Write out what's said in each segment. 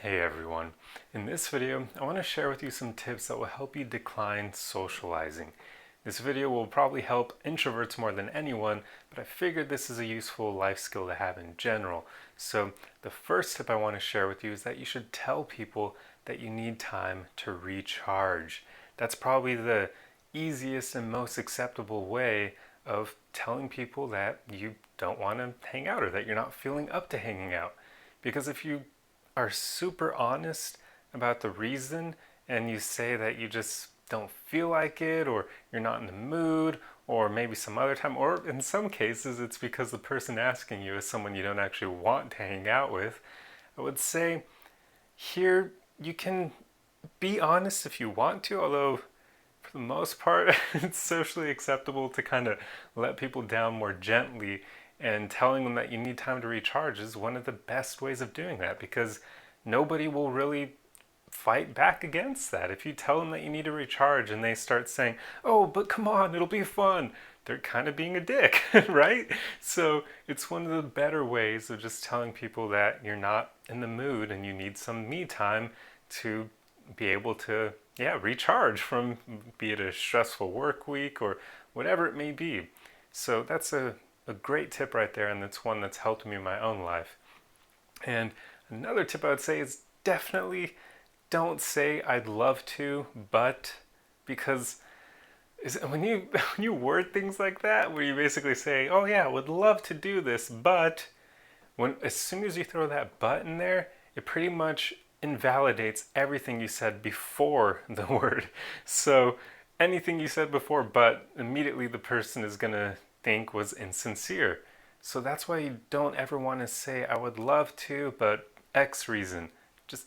Hey everyone. In this video, I want to share with you some tips that will help you decline socializing. This video will probably help introverts more than anyone, but I figured this is a useful life skill to have in general. So the first tip I want to share with you is that you should tell people that you need time to recharge. That's probably the easiest and most acceptable way of telling people that you don't want to hang out or that you're not feeling up to hanging out. Because if you are super honest about the reason and you say that you just don't feel like it or you're not in the mood or maybe some other time, or in some cases it's because the person asking you is someone you don't actually want to hang out with, I would say here you can be honest if you want to, although for the most part it's socially acceptable to kind of let people down more gently, and telling them that you need time to recharge is one of the best ways of doing that because nobody will really fight back against that. If you tell them that you need to recharge and they start saying, oh, but come on, it'll be fun, they're kind of being a dick, right? So it's one of the better ways of just telling people that you're not in the mood and you need some me time to be able to, recharge from, be it a stressful work week or whatever it may be. So that's a great tip right there, and it's one that's helped me in my own life. And another tip I would say is definitely don't say I'd love to, but, because when you when you word things like that, where you basically say, oh yeah, I would love to do this, but as soon as you throw that but in there, it pretty much invalidates everything you said before the word. So anything you said before but, immediately the person is gonna think was insincere. So that's why you don't ever want to say I would love to, but X reason. Just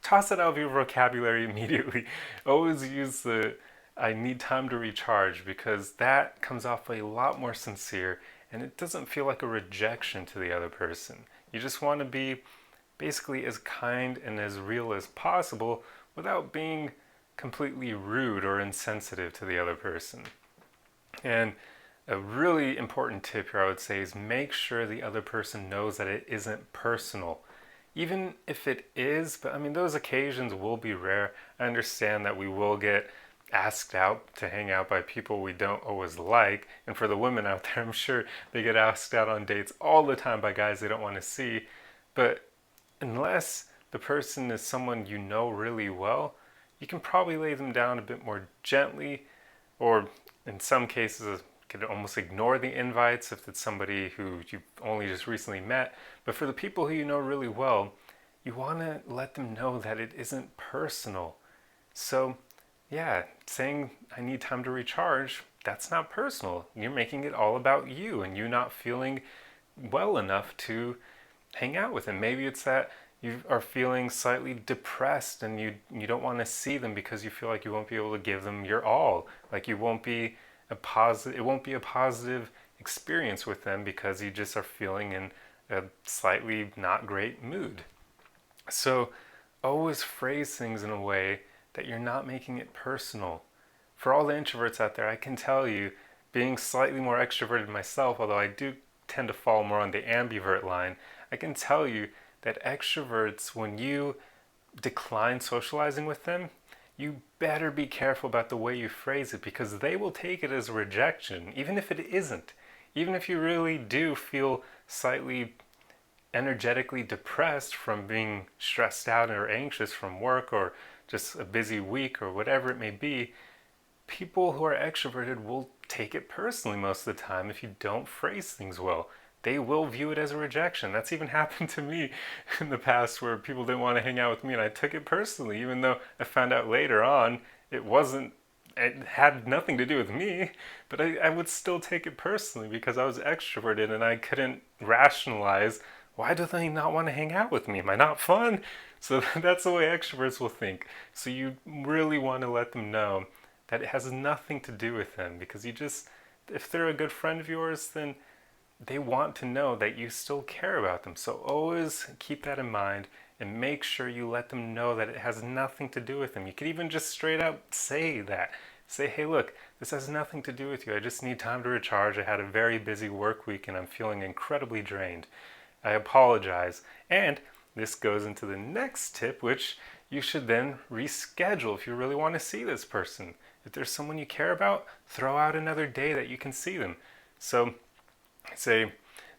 toss it out of your vocabulary immediately. Always use the I need time to recharge, because that comes off a lot more sincere and it doesn't feel like a rejection to the other person. You just want to be basically as kind and as real as possible without being completely rude or insensitive to the other person. And a really important tip here I would say is make sure the other person knows that it isn't personal. Even if it is, but I mean, those occasions will be rare. I understand that we will get asked out to hang out by people we don't always like. And for the women out there, I'm sure they get asked out on dates all the time by guys they don't want to see. But unless the person is someone you know really well, you can probably lay them down a bit more gently, or in some cases could almost ignore the invites if it's somebody who you've only just recently met. But for the people who you know really well, you want to let them know that it isn't personal. So yeah, saying I need time to recharge, that's not personal. You're making it all about you and you not feeling well enough to hang out with them. Maybe it's that you are feeling slightly depressed and you don't want to see them because you feel like you won't be able to give them your all. Like it won't be a positive experience with them because you just are feeling in a slightly not great mood. So always phrase things in a way that you're not making it personal. For all the introverts out there, I can tell you, being slightly more extroverted myself, although I do tend to fall more on the ambivert line, I can tell you that extroverts, when you decline socializing with them, you better be careful about the way you phrase it, because they will take it as a rejection, even if it isn't. Even if you really do feel slightly energetically depressed from being stressed out or anxious from work or just a busy week or whatever it may be, people who are extroverted will take it personally most of the time if you don't phrase things well. They will view it as a rejection. That's even happened to me in the past, where people didn't want to hang out with me and I took it personally, even though I found out later on it had nothing to do with me, but I would still take it personally because I was extroverted and I couldn't rationalize, why do they not want to hang out with me? Am I not fun? So that's the way extroverts will think. So you really want to let them know that it has nothing to do with them, because if they're a good friend of yours, then they want to know that you still care about them. So always keep that in mind and make sure you let them know that it has nothing to do with them. You could even just straight up say that. Say, hey, look, this has nothing to do with you. I just need time to recharge. I had a very busy work week and I'm feeling incredibly drained. I apologize. And this goes into the next tip, which you should then reschedule if you really want to see this person. If there's someone you care about, throw out another day that you can see them. So say,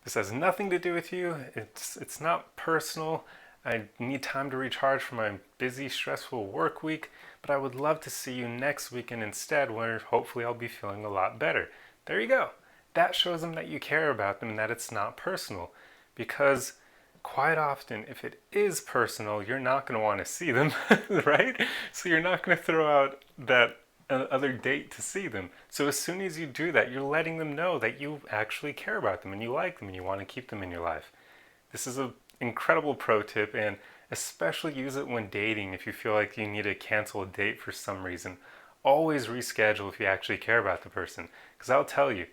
this has nothing to do with you, it's not personal, I need time to recharge from my busy, stressful work week, but I would love to see you next weekend instead, where hopefully I'll be feeling a lot better. There you go. That shows them that you care about them and that it's not personal. Because quite often, if it is personal, you're not going to want to see them, right? So you're not going to throw out that other date to see them. So as soon as you do that, you're letting them know that you actually care about them and you like them and you want to keep them in your life. This is an incredible pro tip, and especially use it when dating if you feel like you need to cancel a date for some reason. Always reschedule if you actually care about the person. Because I'll tell you,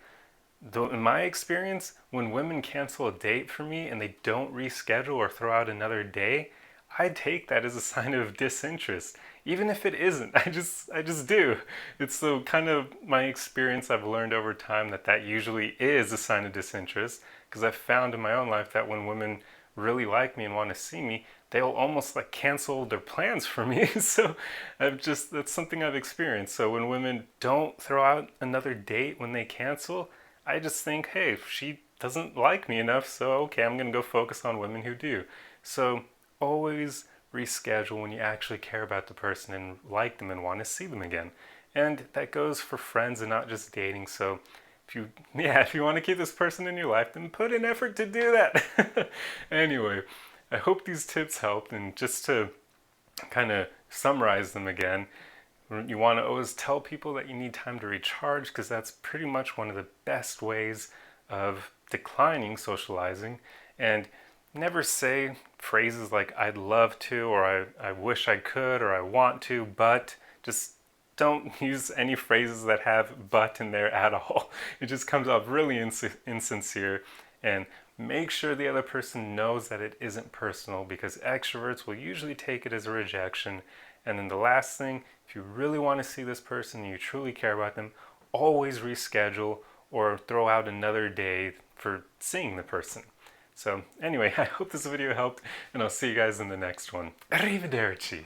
though, in my experience, when women cancel a date for me and they don't reschedule or throw out another day, I take that as a sign of disinterest. Even if it isn't, I just do. It's the kind of my experience I've learned over time that usually is a sign of disinterest, because I've found in my own life that when women really like me and want to see me, they'll almost like cancel their plans for me. So that's something I've experienced. So when women don't throw out another date when they cancel, I just think, hey, she doesn't like me enough, so okay, I'm gonna go focus on women who do. So always reschedule when you actually care about the person and like them and want to see them again. And that goes for friends and not just dating. So if you want to keep this person in your life, then put an effort to do that. Anyway, I hope these tips helped, and just to kind of summarize them again, you want to always tell people that you need time to recharge, because that's pretty much one of the best ways of declining socializing. And never say phrases like I'd love to, or I wish I could, or I want to, but just don't use any phrases that have but in there at all. It just comes off really insincere. And make sure the other person knows that it isn't personal, because extroverts will usually take it as a rejection. And then the last thing, if you really want to see this person and you truly care about them, always reschedule or throw out another day for seeing the person. So anyway, I hope this video helped, and I'll see you guys in the next one. Arrivederci!